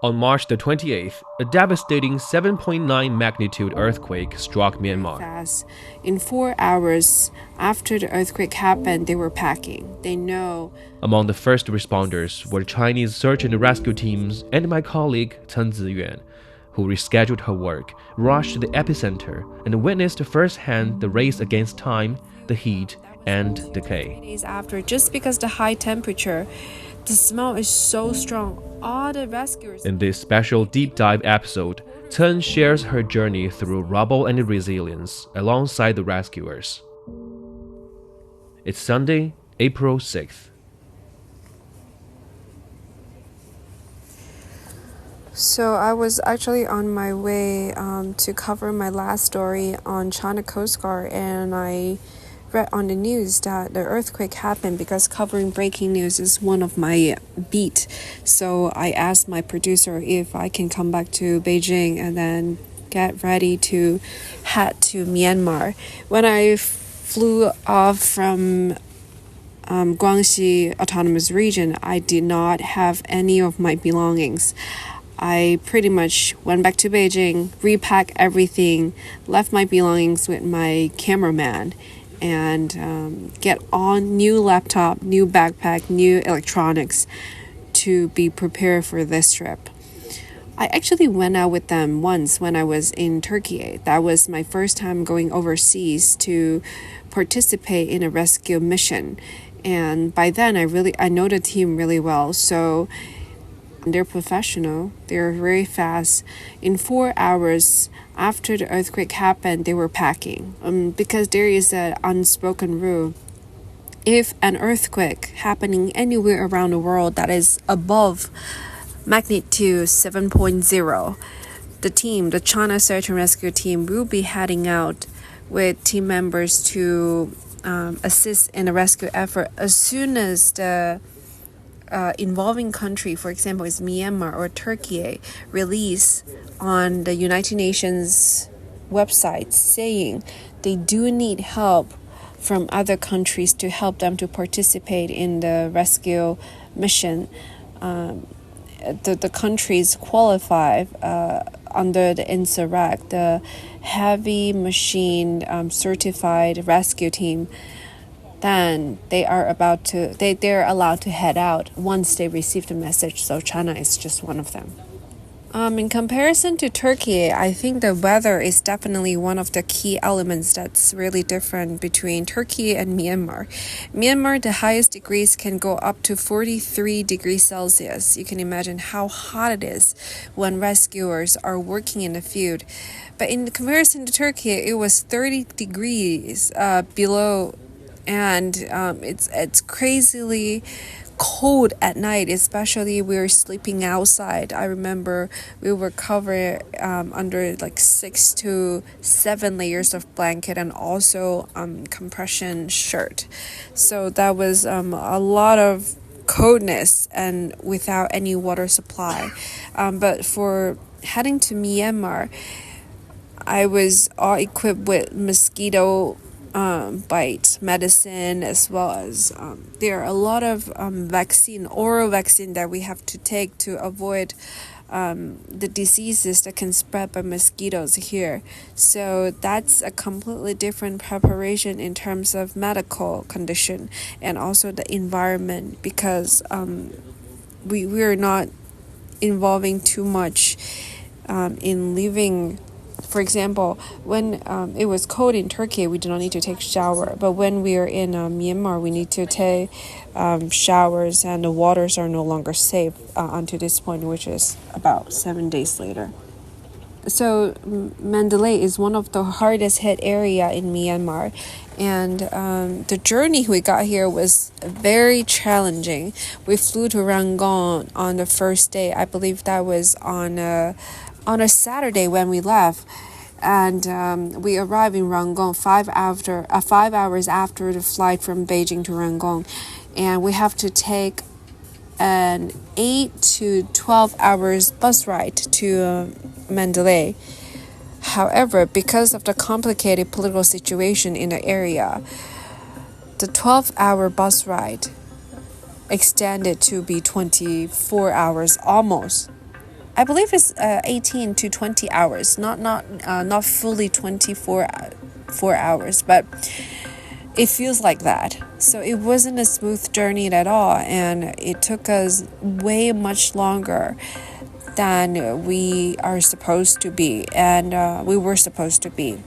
On March the 28th, a devastating 7.9 magnitude earthquake struck Myanmar. Fast. In 4 hours after the earthquake happened, they were packing. They know. Among the first responders were Chinese search and rescue teams and my colleague Cen Ziyuan, who rescheduled her work, rushed to the epicenter, and witnessed firsthand the race against time, the heat, and decay. 3 days after, just because the high temperature, the smell is so strong. All the rescuers. In this special deep dive episode, Cen shares her journey through rubble and resilience alongside the rescuers. It's Sunday, April 6th. So I was actually on my way to cover my last story on China Coast Guard, and I read on the news that the earthquake happened because covering breaking news is one of my beat. So I asked my producer if I can come back to Beijing and then get ready to head to Myanmar. When I flew off from Guangxi Autonomous Region, I did not have any of my belongings. I pretty much went back to Beijing, repacked everything, left my belongings with my cameraman, and get on new laptop, new backpack, new electronics to be prepared for this trip. I actually went out with them once when I was in Turkey. That was my first time going overseas to participate in a rescue mission. And by then I know the team really well. So they're professional. They're very fast. In 4 hours after the earthquake happened, they were packing. Because there is an unspoken rule. If an earthquake happening anywhere around the world that is above magnitude 7.0, the China Search and Rescue team, will be heading out with team members to assist in the rescue effort as soon as the involving country, for example, is Myanmar or Turkey, release on the United Nations website saying they do need help from other countries to help them to participate in the rescue mission. The countries qualify under the INSARAC, the heavy machine certified rescue team. Then they're allowed to head out once they receive the message. So China is just one of them. In comparison to Turkey, I think the weather is definitely one of the key elements that's really different between Turkey and Myanmar. Myanmar, the highest degrees can go up to 43 degrees Celsius. You can imagine how hot it is when rescuers are working in the field. But in comparison to Turkey, it was 30 degrees below. And it's crazily cold at night, especially we were sleeping outside. I remember we were covered under like 6 to 7 layers of blanket and also compression shirt. So that was a lot of coldness and without any water supply. But for heading to Myanmar, I was all equipped with mosquito bite medicine, as well as there are a lot of oral vaccine that we have to take to avoid the diseases that can spread by mosquitoes here. So that's a completely different preparation in terms of medical condition and also the environment, because we are not involving too much in living. For example, when it was cold in Turkey, we do not need to take shower. But when we are in Myanmar, we need to take showers, and the waters are no longer safe until this point, which is about 7 days later. So Mandalay is one of the hardest hit area in Myanmar, and the journey we got here was very challenging. We flew to Rangoon on the first day. I believe that was on a Saturday when we left, and we arrived in Rangoon 5 hours after the flight from Beijing to Rangoon, and we have to take an 8 to 12 hours bus ride to Mandalay. However, because of the complicated political situation in the area, the 12-hour bus ride extended to be 24 hours almost. I believe it's 18 to 20 hours, not fully 4 hours, but it feels like that. So it wasn't a smooth journey at all, and it took us way much longer than we are supposed to be, and we were supposed to be.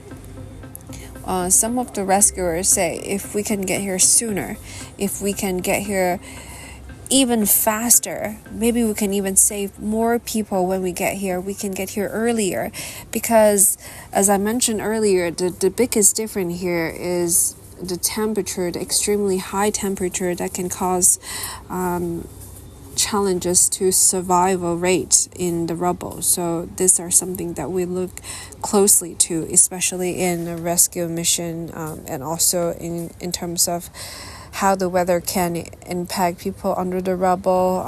Some of the rescuers say if we can get here sooner, if we can get here even faster, maybe we can even save more people when we get here. We can get here earlier, because as I mentioned earlier, the biggest difference here is the temperature, the extremely high temperature that can cause challenges to survival rate in the rubble. So these are something that we look closely to, especially in a rescue mission, and also in terms of how the weather can impact people under the rubble.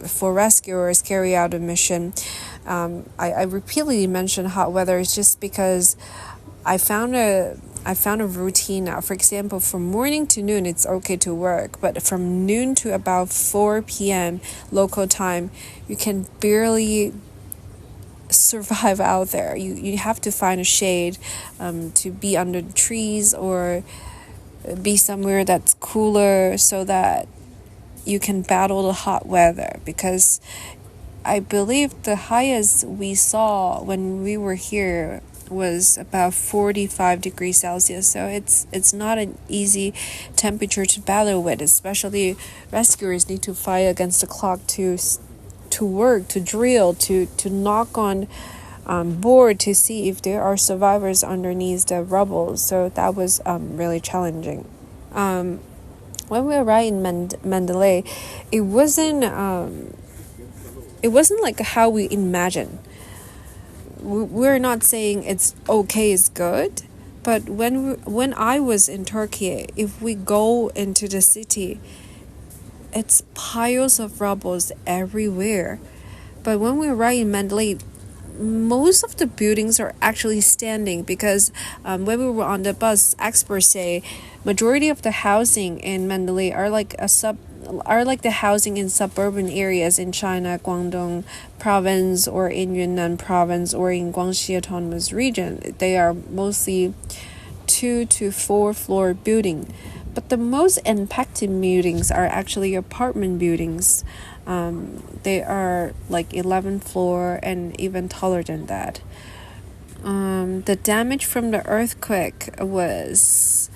For rescuers carry out a mission, I repeatedly mention hot weather is just because I found a routine now. For example, from morning to noon, it's okay to work, but from noon to about 4 p.m. local time, you can barely survive out there. You have to find a shade, to be under the trees or be somewhere that's cooler so that you can battle the hot weather, because I believe the highest we saw when we were here was about 45 degrees Celsius. So it's not an easy temperature to battle with, especially rescuers need to fight against the clock to work, to drill, to knock on board to see if there are survivors underneath the rubble. So that was really challenging. When we arrived in Mandalay, it wasn't like how we imagined. We're not saying it's okay, it's good, but when I was in Turkey, if we go into the city, it's piles of rubbles everywhere. But when we arrived in Mandalay, most of the buildings are actually standing, because when we were on the bus, experts say majority of the housing in Mandalay are like the housing in suburban areas in China, Guangdong province, or in Yunnan province, or in Guangxi autonomous region. They are mostly 2 to 4 floor building, but the most impacted buildings are actually apartment buildings. They are like 11th floor and even taller than that. The damage from the earthquake was...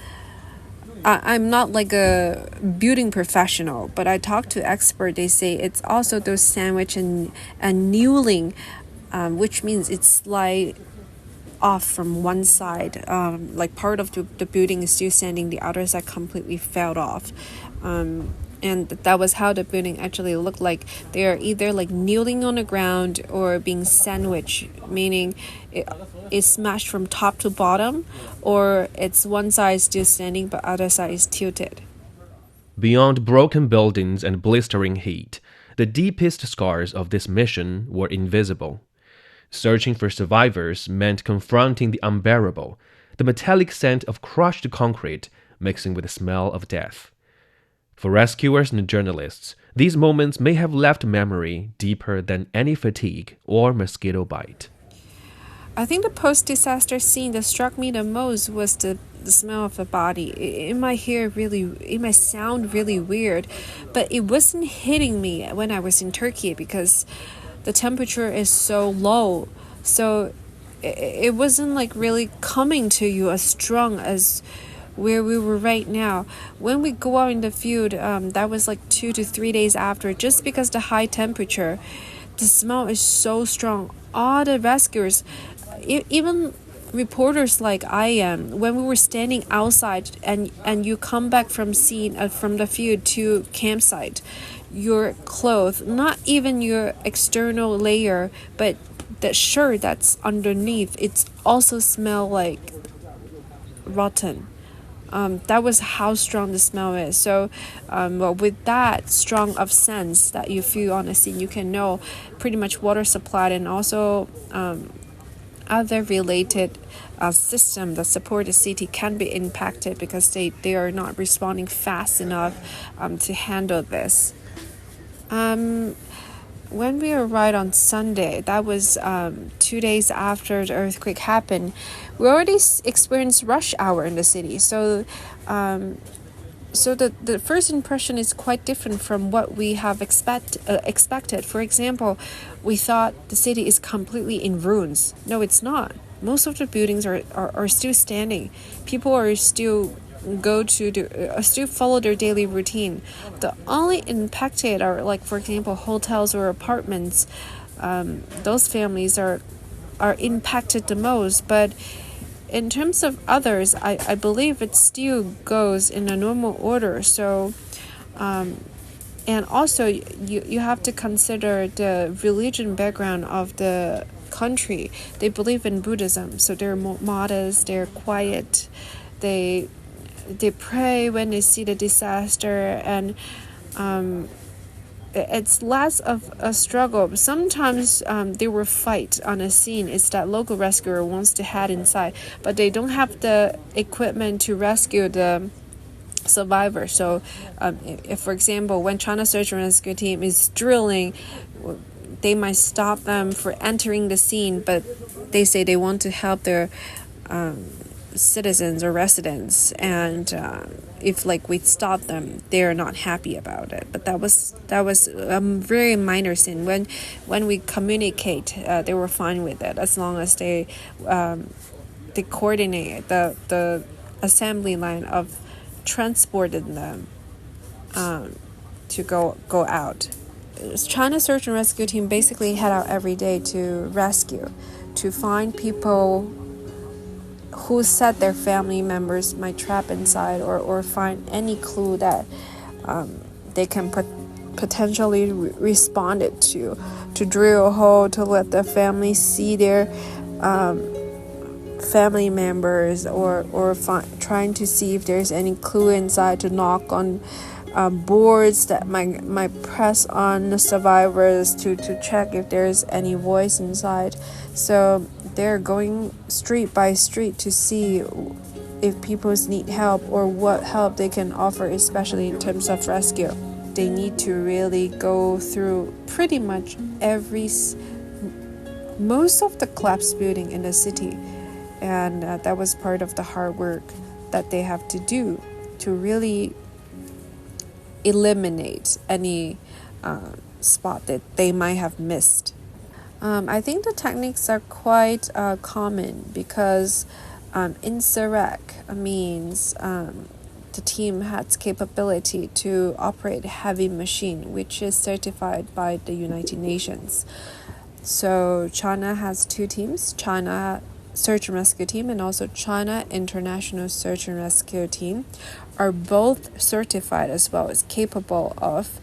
I'm not like a building professional, but I talked to experts. They say it's also those sandwich and annealing, which means it's slide off from one side. Like part of the building is still standing, the other side completely fell off. And that was how the building actually looked like. They are either like kneeling on the ground or being sandwiched, meaning it's smashed from top to bottom, or it's one side still standing but other side is tilted. Beyond broken buildings and blistering heat, the deepest scars of this mission were invisible. Searching for survivors meant confronting the unbearable, the metallic scent of crushed concrete mixing with the smell of death. For rescuers and journalists, these moments may have left memory deeper than any fatigue or mosquito bite. I think the post-disaster scene that struck me the most was the smell of the body. It might sound really weird, but it wasn't hitting me when I was in Turkey because the temperature is so low. So it wasn't like really coming to you as strong as where we were right now. When we go out in the field, that was like 2 to 3 days after, just because the high temperature, the smell is so strong. All the rescuers, even reporters like I am, when we were standing outside and you come back from the field to campsite, your clothes, not even your external layer, but the shirt that's underneath, it's also smell like rotten. That was how strong the smell is. So with that strong of sense that you feel on the scene, you can know pretty much water supply and also other related system that support the city can be impacted because they are not responding fast enough to handle this. when we arrived on Sunday, that was 2 days after the earthquake happened, we already experienced rush hour in the city. So the first impression is quite different from what we have expected. For example, we thought the city is completely in ruins. No, it's not. Most of the buildings are still standing. People are still still follow their daily routine. The only impacted are, like, for example, hotels or apartments. Those families are impacted the most, but in terms of others, I believe it still goes in a normal order. So and also you have to consider the religion background of the country. They believe in Buddhism, so they're more modest, they're quiet, they pray when they see the disaster, and it's less of a struggle. Sometimes they will fight on a scene. It's that local rescuer wants to head inside, but they don't have the equipment to rescue the survivor. So if, for example, when China Search and Rescue Team is drilling, they might stop them for entering the scene, but they say they want to help their citizens or residents, and if, like, we stop them, they're not happy about it. But that was a very minor sin. When we communicate, they were fine with it, as long as they coordinate the assembly line of transporting them to go out. China Search and Rescue Team basically head out every day to rescue, to find people who said their family members might trap inside, or find any clue that they can potentially respond it to drill a hole to let the family see their family members, or trying to see if there's any clue inside, to knock on boards that might press on the survivors to check if there's any voice inside. So they're going street by street to see if people need help or what help they can offer, especially in terms of rescue. They need to really go through pretty much most of the collapsed building in the city, and that was part of the hard work that they have to do to really eliminate any spot that they might have missed. I think the techniques are quite common, because insurrect means the team has capability to operate heavy machine, which is certified by the United Nations. So China has two teams, China Search and Rescue Team and also China International Search and Rescue Team, are both certified as well as capable of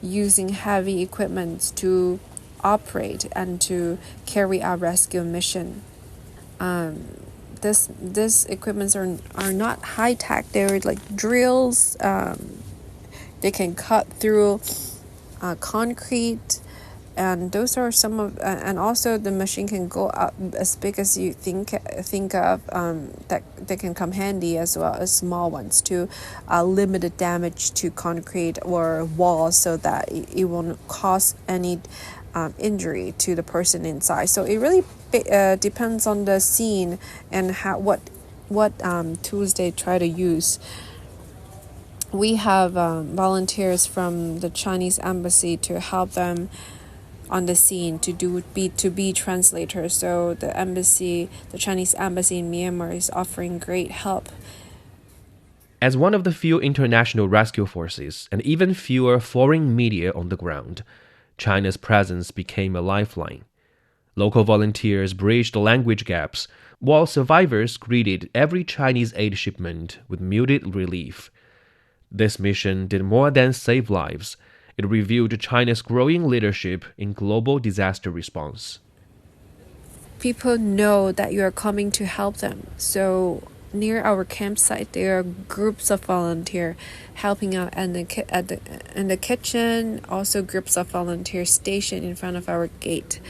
using heavy equipment to operate and to carry out rescue mission. This equipments are not high tech. They're like drills. They can cut through concrete, and those are some of. And also the machine can go up as big as you think of. That they can come handy, as well as small ones, to limit the damage to concrete or walls, so that it won't cause any injury to the person inside. So it really depends on the scene and what tools they try to use. We have volunteers from the Chinese embassy to help them on the scene, to be translators. So the Chinese embassy in Myanmar is offering great help. As one of the few international rescue forces and even fewer foreign media on the ground, China's presence became a lifeline. Local volunteers bridged language gaps, while survivors greeted every Chinese aid shipment with muted relief. This mission did more than save lives. It revealed China's growing leadership in global disaster response. People know that you are coming to help them. So near our campsite, there are groups of volunteers helping out in the kitchen. Also, groups of volunteers stationed in front of our gate,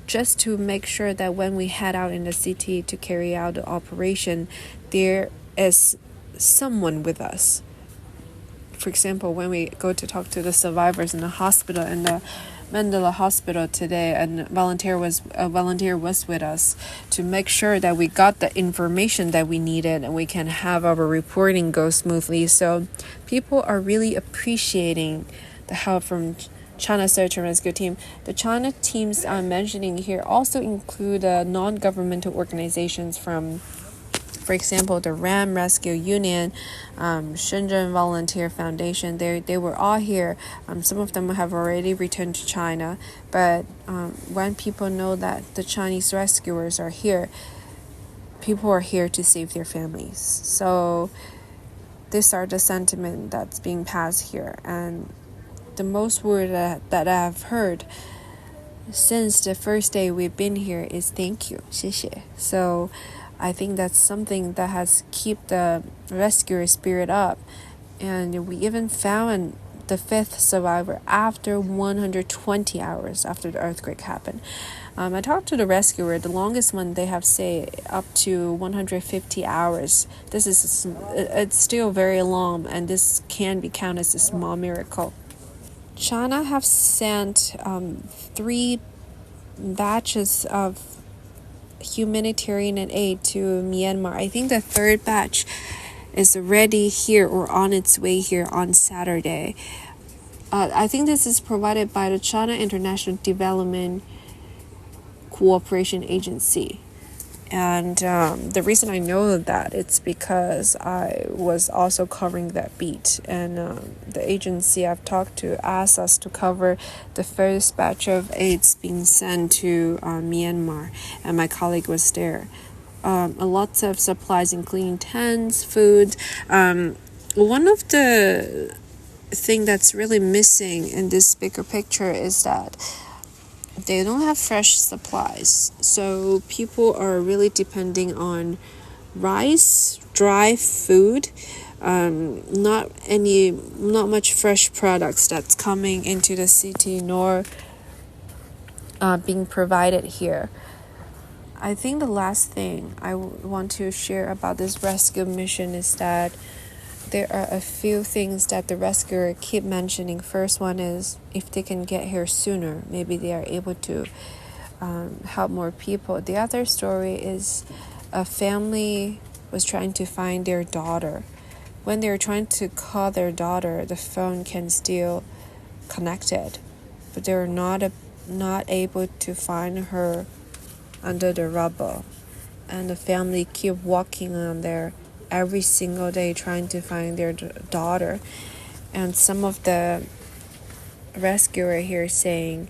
just to make sure that when we head out in the city to carry out the operation, there is someone with us. for example, when we go to talk to the survivors in the hospital, in the Mandela Hospital today, and a volunteer was with us to make sure that we got the information that we needed and we can have our reporting go smoothly. So people are really appreciating the help from China Search and Rescue Team. The China teams I'm mentioning here also include non-governmental organizations from, for example, the RAM Rescue Union, Shenzhen Volunteer Foundation. They were all here. Some of them have already returned to China, but when people know that the Chinese rescuers are here, people are here to save their families. So these are the sentiment that's being passed here. And the most word that I've heard since the first day we've been here is thank you, 谢谢. So I think that's something that has kept the rescuer spirit up. And we even found the 5th survivor after 120 hours after the earthquake happened. I talked to the rescuer. The longest one they have say up to 150 hours. It's still very long, and this can be counted as a small miracle. China have sent 3 batches of humanitarian aid to Myanmar. I think the 3rd batch is already here or on its way here on Saturday. I think this is provided by the China International Development Cooperation Agency. And the reason I know that it's because I was also covering that beat. And the agency I've talked to asked us to cover the first batch of aids being sent to Myanmar. And my colleague was there. Lots of supplies, including tents, food. One of the thing that's really missing in this bigger picture is that they don't have fresh supplies, so people are really depending on rice, dry food, not much fresh products that's coming into the city nor being provided here. I think the last thing I want to share about this rescue mission is that there are a few things that the rescuer keep mentioning. First one is if they can get here sooner, maybe they are able to help more people. The other story is a family was trying to find their daughter. When they're trying to call their daughter, the phone can still connected, but they're not able to find her under the rubble. And the family keep walking on there every single day trying to find their daughter. And some of the rescuer here saying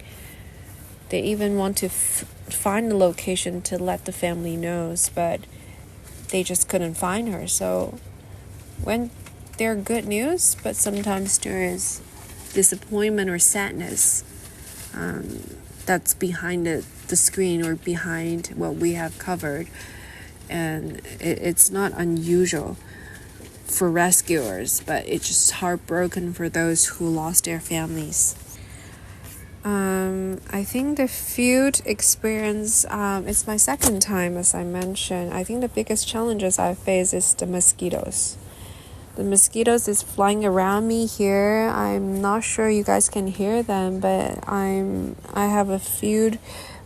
they even want to find the location to let the family knows, but they just couldn't find her. So when there are good news, but sometimes there is disappointment or sadness that's behind the screen or behind what we have covered. And it's not unusual for rescuers, but it's just heartbroken for those who lost their families. I think the field experience, it's my second time, as I mentioned. I think the biggest challenges I face is the mosquitoes. The mosquitoes is flying around me here. I'm not sure you guys can hear them, but I have a few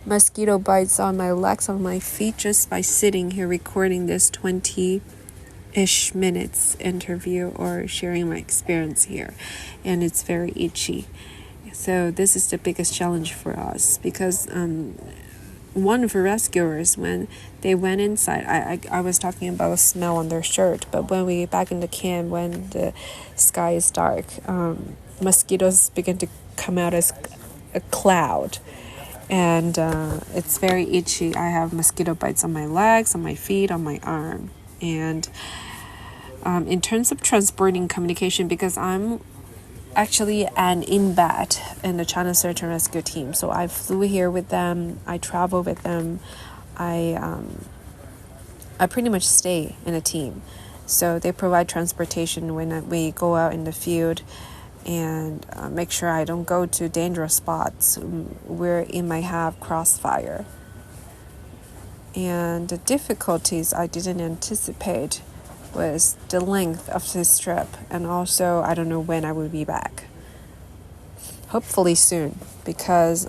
mosquito bites on my legs, on my feet, just by sitting here recording this 20-ish minutes interview or sharing my experience here. And it's very itchy. So this is the biggest challenge for us because one of the rescuers, when they went inside, I was talking about the smell on their shirt, but when we back in the camp, when the sky is dark, mosquitoes begin to come out as a cloud. And it's very itchy. I have mosquito bites on my legs, on my feet, on my arm. And in terms of transporting communication, because I'm actually an inbat in the China Search and Rescue Team, so I flew here with them, I travel with them, I pretty much stay in a team. So they provide transportation when we go out in the field, and make sure I don't go to dangerous spots where it might have crossfire. And the difficulties I didn't anticipate was the length of this trip, and also I don't know when I will be back. Hopefully soon, because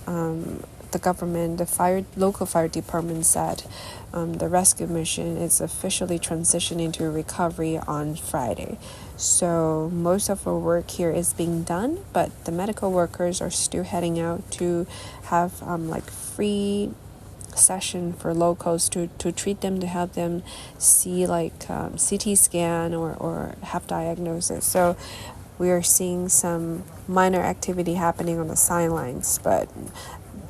the government, the local fire department said the rescue mission is officially transitioning to recovery on Friday. So most of our work here is being done, but the medical workers are still heading out to have like free session for locals to treat them, to help them see like CT scan or have diagnosis. So we are seeing some minor activity happening on the sidelines, but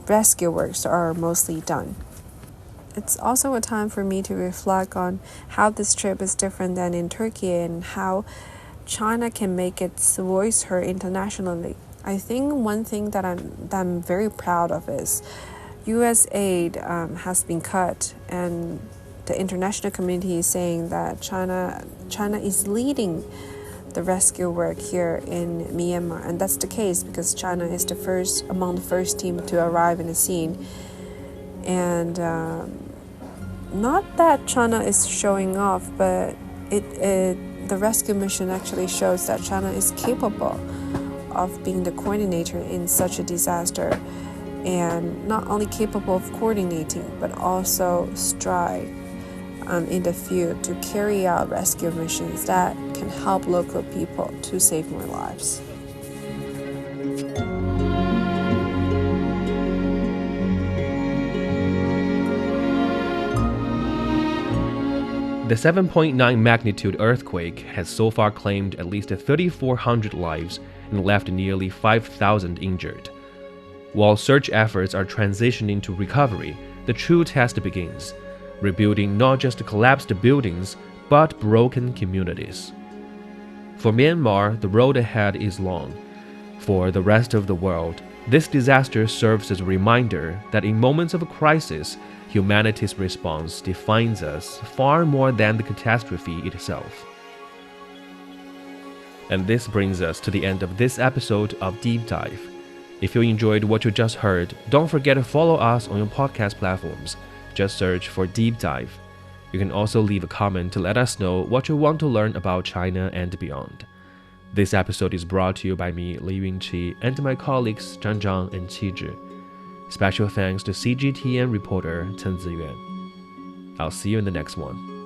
rescue works are mostly done. It's also a time for me to reflect on how this trip is different than in Turkey and how China can make its voice heard internationally. I think one thing that I'm very proud of is U.S. aid has been cut, and the international community is saying that China is leading the rescue work here in Myanmar, and that's the case because China is among the first team to arrive in the scene. And not that China is showing off, but the rescue mission actually shows that China is capable of being the coordinator in such a disaster, and not only capable of coordinating but also strive in the field to carry out rescue missions that can help local people to save more lives. The 7.9 magnitude earthquake has so far claimed at least 3,400 lives and left nearly 5,000 injured. While search efforts are transitioning to recovery, the true test begins, rebuilding not just collapsed buildings, but broken communities. For Myanmar, the road ahead is long. For the rest of the world, this disaster serves as a reminder that in moments of crisis, humanity's response defines us far more than the catastrophe itself. And this brings us to the end of this episode of Deep Dive. If you enjoyed what you just heard, don't forget to follow us on your podcast platforms. Just search for Deep Dive. You can also leave a comment to let us know what you want to learn about China and beyond. This episode is brought to you by me, Li Yunqi, and my colleagues Zhang Zhang and Qi Zhi. Special thanks to CGTN reporter Cen Ziyuan. I'll see you in the next one.